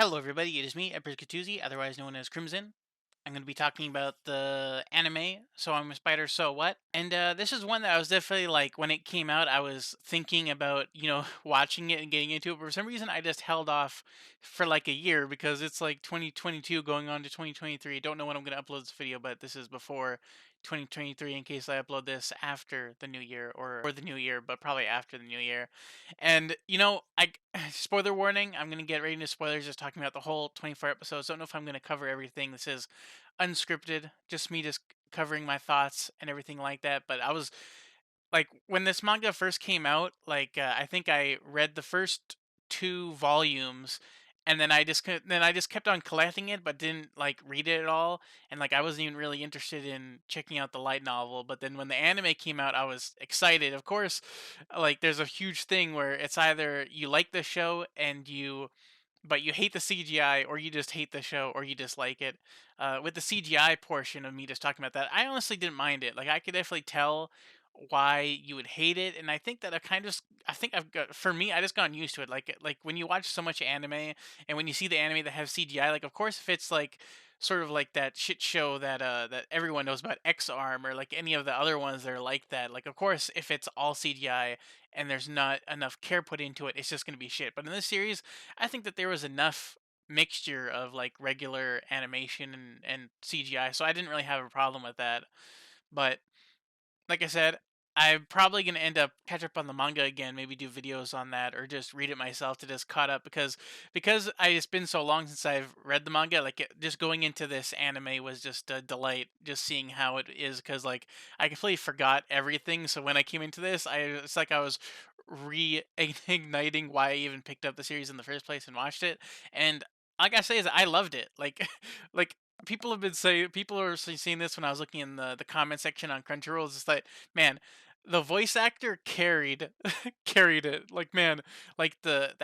Hello, everybody. It is me, Empress Katuzzi, otherwise known as Crimson. I'm going to be talking about the anime, So I'm a Spider, So What? And this is one that I was definitely like, when it came out, I was thinking about, watching it and getting into it. But for some reason, I just held off for like a year because it's like 2022 going on to 2023. Don't know when I'm going to upload this video, but this is before 2023 in case I upload this after the new year or the new year, but probably after the new year. And spoiler warning, I'm gonna get right into spoilers, just talking about the whole 24 episodes. Don't know if I'm gonna cover everything. This is unscripted, just me just covering my thoughts and everything like that. But I was like, when this manga first came out, I think I read the first two volumes, and then I just kept on collecting it, but didn't like read it at all. And like I wasn't even really interested in checking out the light novel. But then when the anime came out, I was excited. Of course, like there's a huge thing where it's either you like the show and you hate the CGI, or you just hate the show, or you dislike it. With the CGI portion of me just talking about that, I honestly didn't mind it. Like I could definitely tell why you would hate it, and I think that I think I've got for me, I just gotten used to it. Like when you watch so much anime, and when you see the anime that have CGI, like of course if it's like sort of like that shit show that everyone knows about X Arm, or like any of the other ones that are like that. Like of course if it's all CGI and there's not enough care put into it, it's just gonna be shit. But in this series, I think that there was enough mixture of like regular animation and CGI, so I didn't really have a problem with that. But like I said, I'm probably gonna end up catch up on the manga again, maybe do videos on that, or just read it myself to just caught up because it's been so long since I've read the manga. Just going into this anime was just a delight, just seeing how it is. Because like I completely forgot everything, so when I came into this, it's like I was reigniting why I even picked up the series in the first place and watched it. And like I say, is I loved it. Like people are seeing this when I was looking in the comment section on Crunchyroll. It's just like, man, the voice actor carried carried it. Like man, like the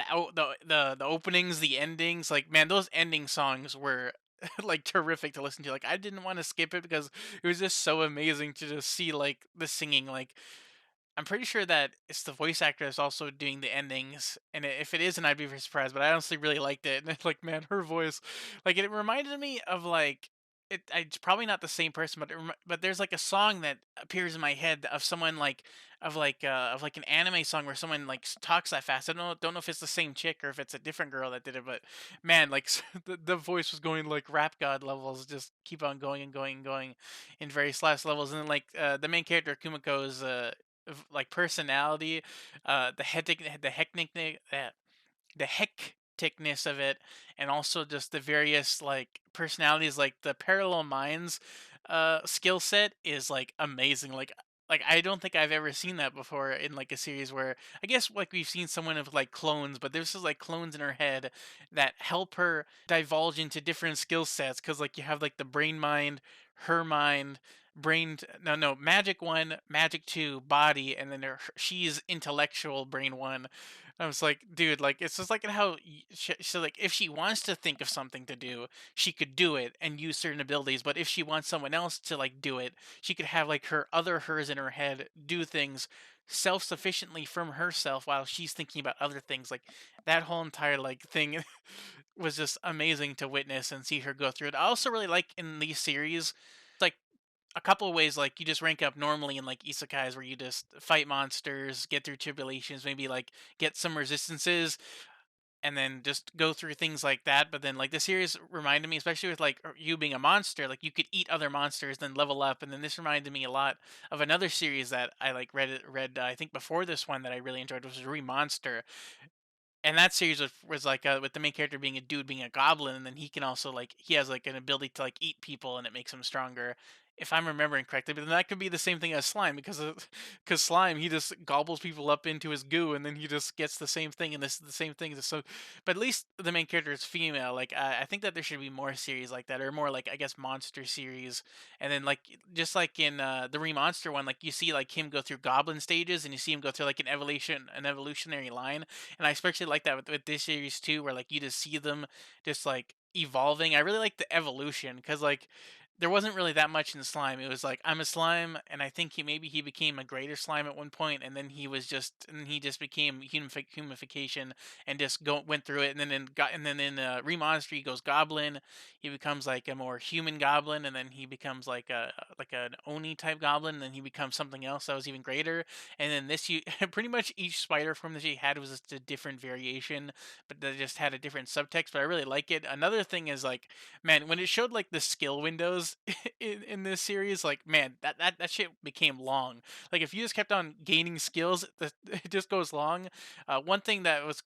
openings, the endings. Like man, those ending songs were like terrific to listen to. Like I didn't want to skip it because it was just so amazing to just see like the singing. Like I'm pretty sure that it's the voice actor that's also doing the endings, and if it isn't, I'd be very surprised. But I honestly really liked it, and like, man, her voice, like, it reminded me of like It's probably not the same person, but but there's like a song that appears in my head of someone like of like an anime song where someone like talks that fast. I don't know if it's the same chick or if it's a different girl that did it, but man, like the voice was going like rap god levels, just keep on going and going and going in various last levels, and then the main character Kumiko's like personality, the hectic, the hecticness of it, and also just the various like personalities, like the parallel minds skill set is like amazing. Like I don't think I've ever seen that before in like a series where I guess like we've seen someone of like clones, but this is like clones in her head that help her divulge into different skill sets, because like you have like the brain mind, her mind, no, magic one, magic two, body, and then she's intellectual brain one. I was like, dude, like it's just like how so like if she wants to think of something to do, she could do it and use certain abilities. But if she wants someone else to like do it, she could have like her other hers in her head do things self-sufficiently from herself while she's thinking about other things. Like that whole entire like thing was just amazing to witness and see her go through it. I also really like in these series, like a couple of ways, like you just rank up normally in like isekais where you just fight monsters, get through tribulations, maybe like get some resistances, and then just go through things like that. But then like the series reminded me, especially with like you being a monster, like you could eat other monsters then level up. And then this reminded me a lot of another series that I like read I think before this one that I really enjoyed, was Re Monster. And that series was like with the main character being a dude, being a goblin, and then he can also like he has like an ability to like eat people, and it makes him stronger, if I'm remembering correctly. But then that could be the same thing as slime, because slime, he just gobbles people up into his goo, and then he just gets the same thing, and this is the same thing. So, but at least the main character is female. Like I think that there should be more series like that, or more like I guess monster series, and then like just like in the Remonster one, like you see like him go through goblin stages, and you see him go through like an evolutionary line. And I especially like that with this series too, where like you just see them just like evolving. I really like the evolution because like there wasn't really that much in slime. It was like I'm a slime, and I think he became a greater slime at one point, and then he just became humification and just went through it, and then in Remonster he goes goblin. He becomes like a more human goblin, and then he becomes like an oni type goblin, and then he becomes something else that was even greater. And then this you pretty much each spider form that he had was just a different variation, but they just had a different subtext. But I really like it. Another thing is like, man, when it showed like the skill windows in this series, like man, that shit became long. Like if you just kept on gaining skills, it just goes long. One thing that was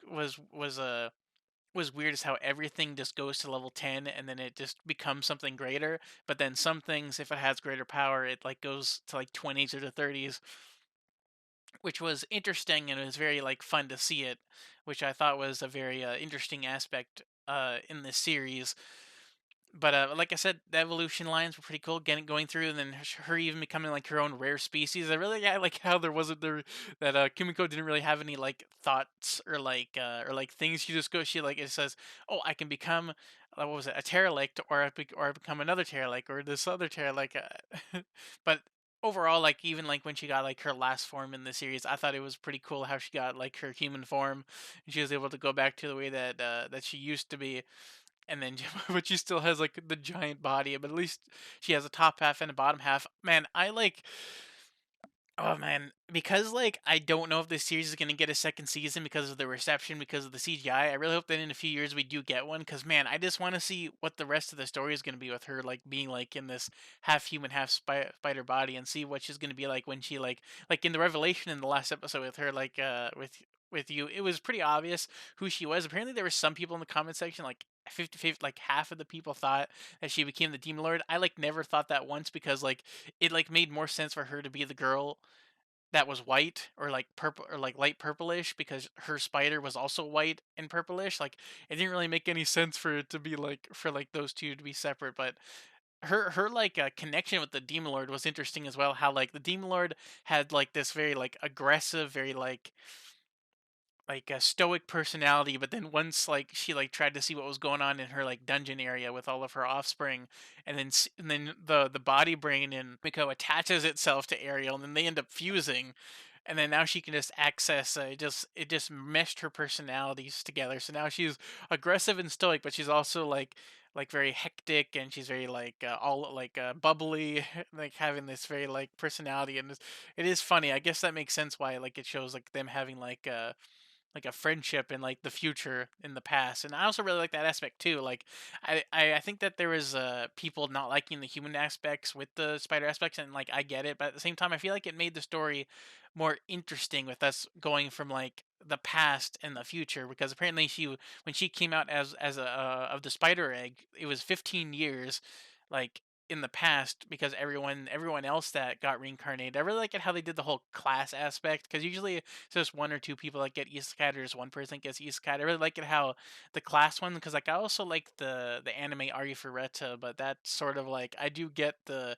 weird is how everything just goes to level 10 and then it just becomes something greater. But then some things, if it has greater power, it like goes to like 20s or to 30s, which was interesting, and it was very like fun to see it, which I thought was a very interesting aspect in this series. But like I said, the evolution lines were pretty cool. Getting going through, and then her even becoming like her own rare species. I like how there wasn't there that Kimiko didn't really have any like thoughts or like things. She just goes. She like it says, "Oh, I can become what was it, a Terralict, or I become another Terralict, or this other Terralict." But overall, like even like when she got like her last form in the series, I thought it was pretty cool how she got like her human form, and she was able to go back to the way that she used to be, and then but she still has like the giant body, but at least she has a top half and a bottom half. Man, I like, oh man, because like I don't know if this series is gonna get a second season because of the reception, because of the CGI. I really hope that in a few years we do get one, because man, I just want to see what the rest of the story is gonna be with her, like being like in this half human, half spider body, and see what she's gonna be like when she like in the revelation in the last episode with her, like with you. It was pretty obvious who she was. Apparently, there were some people in the comment section like 50, like half of the people thought that she became the demon lord. I like never thought that once, because like it like made more sense for her to be the girl that was white or like purple or like light purplish, because her spider was also white and purplish. Like it didn't really make any sense for it to be like for like those two to be separate. But her like connection with the demon lord was interesting as well. How like the demon lord had like this very like aggressive, very like a stoic personality, but then once like she like tried to see what was going on in her like dungeon area with all of her offspring, and then the body brain in Miko attaches itself to Ariel, and then they end up fusing, and then now she can just access it just meshed her personalities together. So now she's aggressive and stoic, but she's also like very hectic, and she's very like all like bubbly, like having this very like personality. And it is funny, I guess that makes sense why like it shows like them having like a friendship in like the future in the past. And I also really like that aspect too. Like I think that there was people not liking the human aspects with the spider aspects, and like I get it, but at the same time I feel like it made the story more interesting with us going from like the past and the future, because apparently she when she came out as a of the spider egg, it was 15 years like in the past, because everyone else that got reincarnated. I really like it how they did the whole class aspect, because usually it's just one or two people that get isekai, or just one person gets isekai. I really like it how the class one, because like I also like the anime Arifureta, but that's sort of like I do get the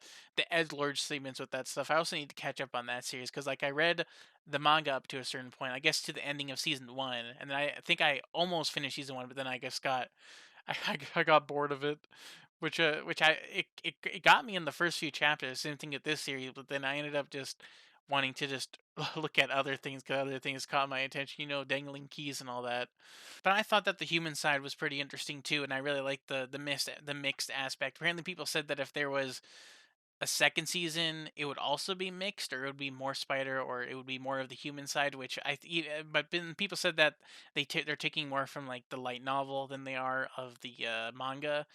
edgelord statements with that stuff. I also need to catch up on that series, because like I read the manga up to a certain point, I guess to the ending of season one, and then I think I almost finished season one, but then I just got I got bored of it, which it got me in the first few chapters. Same thing with this series, but then I ended up just wanting to just look at other things, because other things caught my attention. Dangling keys and all that. But I thought that the human side was pretty interesting too, and I really liked the mixed aspect. Apparently, people said that if there was a second season, it would also be mixed, or it would be more spider, or it would be more of the human side. Which but then people said that they're taking more from like the light novel than they are of the manga,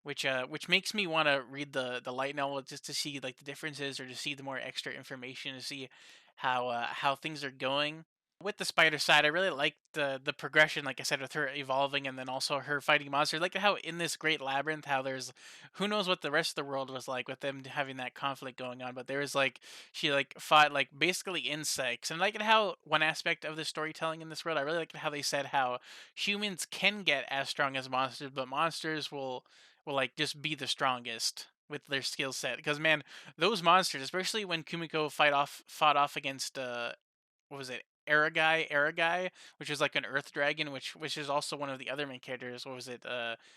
which makes me want to read the light novel just to see like the differences, or to see the more extra information, to see how things are going. With the spider side, I really like the progression, like I said, with her evolving, and then also her fighting monsters. Like how in this great labyrinth, how there's who knows what the rest of the world was like with them having that conflict going on. But there was like she like fought like basically insects, and like how one aspect of the storytelling in this world, I really like how they said how humans can get as strong as monsters, but monsters will like just be the strongest with their skill set. Because man, those monsters, especially when Kumiko fought off against what was it, Aragai, which is like an earth dragon, which is also one of the other main characters. What was it?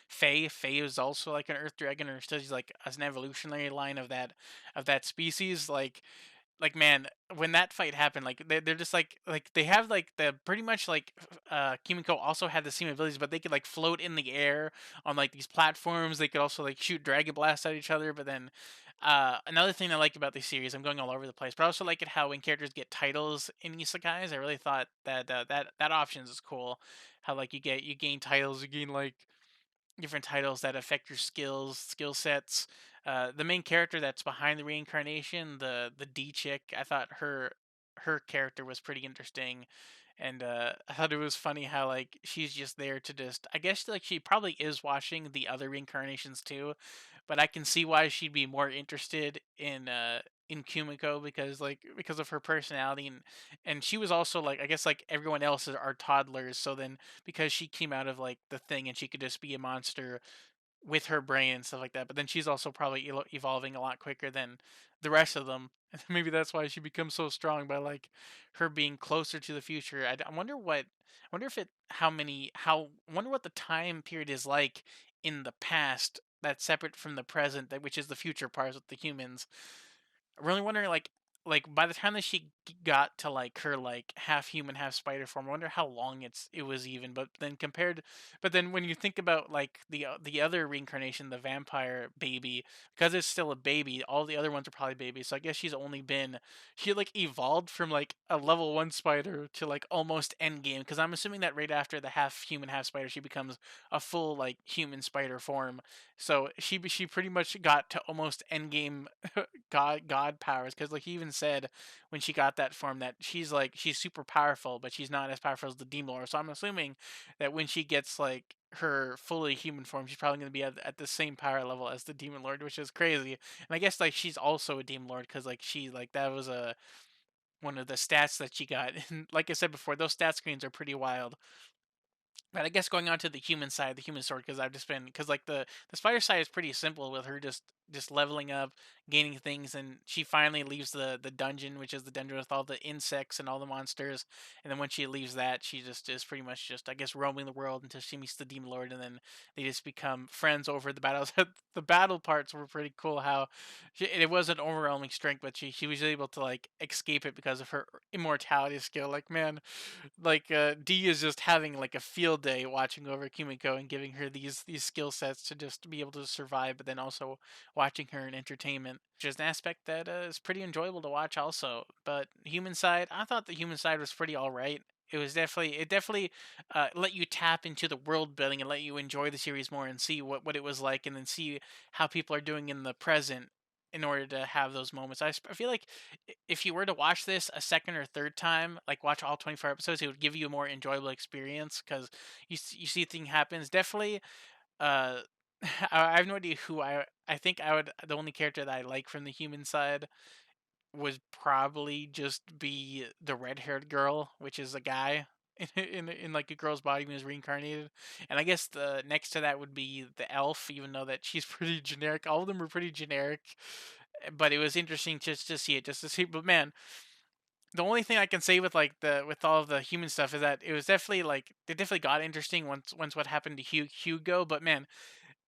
Faye. Faye is also like an earth dragon, or she's like as an evolutionary line of that species. Like man, when that fight happened, like they're just like they have like the pretty much like Kimiko also had the same abilities, but they could like float in the air on like these platforms. They could also like shoot dragon blasts at each other. But then another thing I like about this series, I'm going all over the place, but I also like it how when characters get titles in isekais, I really thought that that options is cool. How like you gain titles, you gain like different titles that affect your skill sets. The main character that's behind the reincarnation, the D chick, I thought her character was pretty interesting, and I thought it was funny how like she's just there to just, I guess like she probably is watching the other reincarnations too, but I can see why she'd be more interested in Kumiko because of her personality, and she was also like, I guess like everyone else are toddlers, so then because she came out of like the thing and she could just be a monster with her brain and stuff like that. But then she's also probably evolving a lot quicker than the rest of them. And maybe that's why she becomes so strong by like her being closer to the future. I wonder what, I wonder if it, how many, how, I wonder what the time period is like in the past that's separate from the present, that which is the future part with the humans. I'm really wondering, like by the time that she got to like her like half human, half spider form, I wonder how long it was even. But then compared, but then when you think about like the other reincarnation, the vampire baby, because it's still a baby, all the other ones are probably babies. So I guess she like evolved from like a level one spider to like almost end game. Because I'm assuming that right after the half human, half spider, she becomes a full like human spider form. So she pretty much got to almost end game god powers, because like he even said when she got that form that she's super powerful, but she's not as powerful as the demon lord. So I'm assuming that when she gets like her fully human form, she's probably going to be at the same power level as the demon lord, which is crazy. And I guess like she's also a demon lord because like she like that was a one of the stats that she got. And like I said before, those stat screens are pretty wild. But I guess going on to the human side, the human sword, because I've just been, because like the spider side is pretty simple with her just leveling up, gaining things, and she finally leaves the dungeon, which is the dungeon with all the insects and all the monsters. And then when she leaves that, she just is pretty much just, I guess, roaming the world until she meets the demon lord, and then they just become friends over the battles. The battle parts were pretty cool. How it was an overwhelming strength, but she was able to like escape it because of her immortality skill. Like man, like D is just having like a field day watching over Kimiko and giving her these skill sets to just be able to survive, but then also watching her in entertainment, which is an aspect that is pretty enjoyable to watch also. But human side, I thought the human side was pretty all right. It definitely let you tap into the world building and let you enjoy the series more and see what it was like, and then see how people are doing in the present in order to have those moments. I feel like if you were to watch this a second or third time, like watch all 24 episodes, it would give you a more enjoyable experience because you see thing happens. Definitely, uh, I have no idea who I think I would, the only character that I like from the human side would probably just be the red-haired girl, which is a guy in like a girl's body when he was reincarnated. And I guess the next to that would be the elf, even though that she's pretty generic. All of them were pretty generic, but it was interesting just to see it, just to see. But man, the only thing I can say with like the with all of the human stuff is that it was definitely like it definitely got interesting once what happened to Hugo. But man,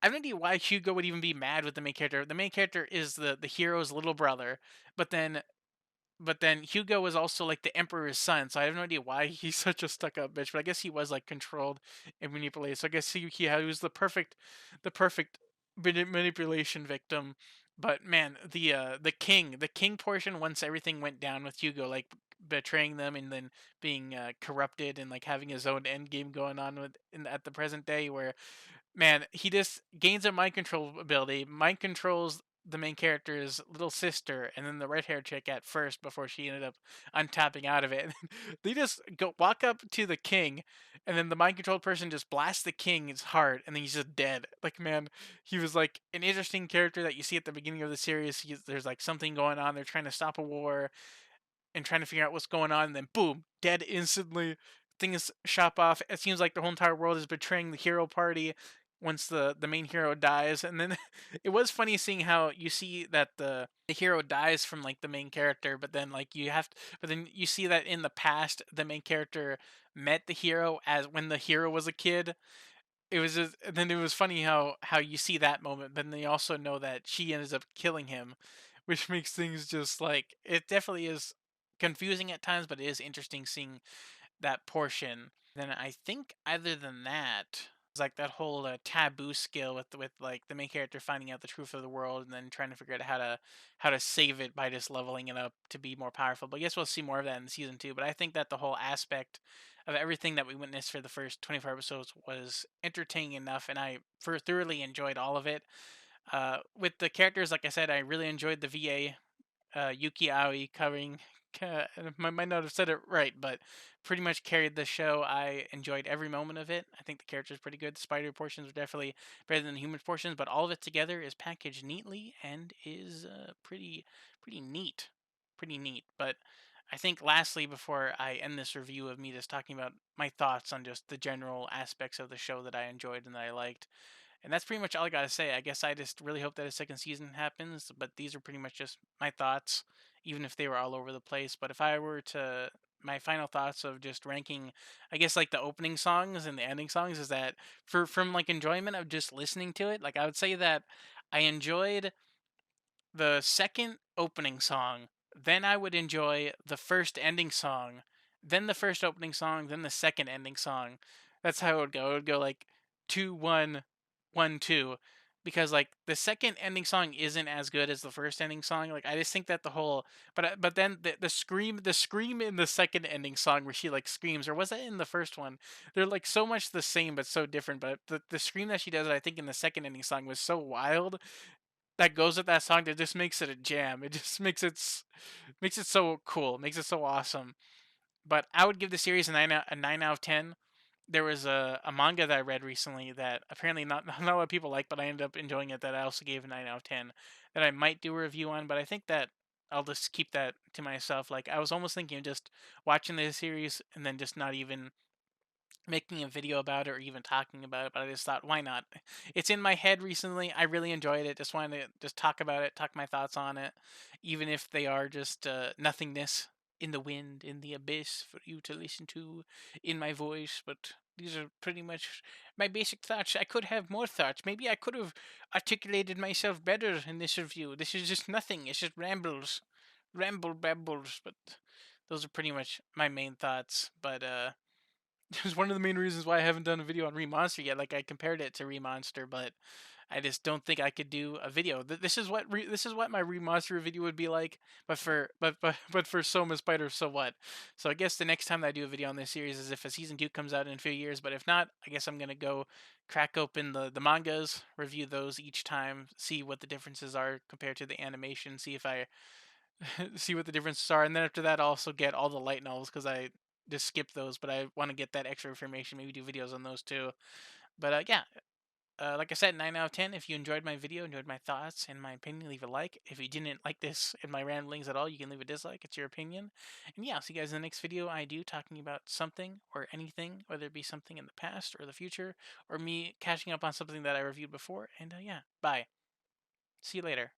I don't know why Hugo would even be mad with the main character. The main character is the hero's little brother, but then Hugo was also like the emperor's son, so I have no idea why he's such a stuck-up bitch. But I guess he was like controlled and manipulated. So I guess he was the perfect manipulation victim. But man, the king portion, once everything went down with Hugo, like betraying them and then being corrupted and like having his own end game going on at the present day, where man, he just gains a mind control ability, mind controls the main character's little sister, and then the red haired chick at first before she ended up untapping out of it. They just go walk up to the king, and then the mind controlled person just blasts the king's heart, and then he's just dead. Like man, he was like an interesting character that you see at the beginning of the series. There's like something going on. They're trying to stop a war and trying to figure out what's going on, and then boom, dead instantly. Things shop off. It seems like the whole entire world is betraying the hero party, once the main hero dies. And then it was funny seeing how you see that the hero dies from like the main character, but then like but then you see that in the past the main character met the hero as when the hero was a kid. It was just, and then it was funny how you see that moment, but then you also know that she ends up killing him, which makes things just like, it definitely is confusing at times, but it is interesting seeing that portion. Then I think other than that, it's like that whole taboo skill with like the main character finding out the truth of the world and then trying to figure out how to save it by just leveling it up to be more powerful. But I guess we'll see more of that in season two. But I think that the whole aspect of everything that we witnessed for the first 24 episodes was entertaining enough, and I thoroughly enjoyed all of it. With the characters, like I said, I really enjoyed the VA, Yuki Aoi, covering. Might not have said it right, but pretty much carried the show. I enjoyed every moment of it. I think the character is pretty good. The spider portions are definitely better than the human portions, but all of it together is packaged neatly and is pretty neat, pretty neat. But I think lastly, before I end this review of me just talking about my thoughts on just the general aspects of the show that I enjoyed and that I liked, and that's pretty much all I gotta say. I guess I just really hope that a second season happens, but these are pretty much just my thoughts, even if they were all over the place. But if I were to, my final thoughts of just ranking, I guess like the opening songs and the ending songs, is that for from like enjoyment of just listening to it, like I would say that I enjoyed the second opening song, then I would enjoy the first ending song, then the first opening song, then the second ending song. That's how it would go. It would go like 2-1, 1-2, because like the second ending song isn't as good as the first ending song. Like I just think that the whole, but then the scream in the second ending song where she like screams, or was that in the first one? They're like so much the same but so different. But the scream that she does, I think in the second ending song was so wild, that goes with that song, that just makes it a jam. It just makes it so cool, makes it so awesome. But I would give the series a 9 out of 10. There was a manga that I read recently that apparently not a lot of people like, but I ended up enjoying it. That I also gave a 9 out of 10. That I might do a review on, but I think that I'll just keep that to myself. Like I was almost thinking of just watching the series and then just not even making a video about it or even talking about it, but I just thought, why not? It's in my head recently. I really enjoyed it. Just wanted to just talk about it, talk my thoughts on it, even if they are just nothingness in the wind, in the abyss for you to listen to in my voice. But these are pretty much my basic thoughts. I could have more thoughts. Maybe I could have articulated myself better in this review. This is just nothing. It's just rambles, ramble babbles. But those are pretty much my main thoughts. But it's one of the main reasons why I haven't done a video on Remonster yet. Like I compared it to Remonster, but I just don't think I could do a video. This is what this is what my Remonster video would be like, but for but for Soma Spider, so what? So I guess the next time that I do a video on this series is if a season two comes out in a few years. But if not, I guess I'm gonna go crack open the mangas, review those each time, see what the differences are compared to the animation, see if I see what the differences are, and then after that, I'll also get all the light novels because I just skip those, but I want to get that extra information. Maybe do videos on those too. But yeah, like I said, 9 out of 10. If you enjoyed my video, enjoyed my thoughts and my opinion, leave a like. If you didn't like this and my ramblings at all, you can leave a dislike. It's your opinion. And yeah, I'll see you guys in the next video I do talking about something or anything, whether it be something in the past or the future, or me catching up on something that I reviewed before. And yeah, bye. See you later.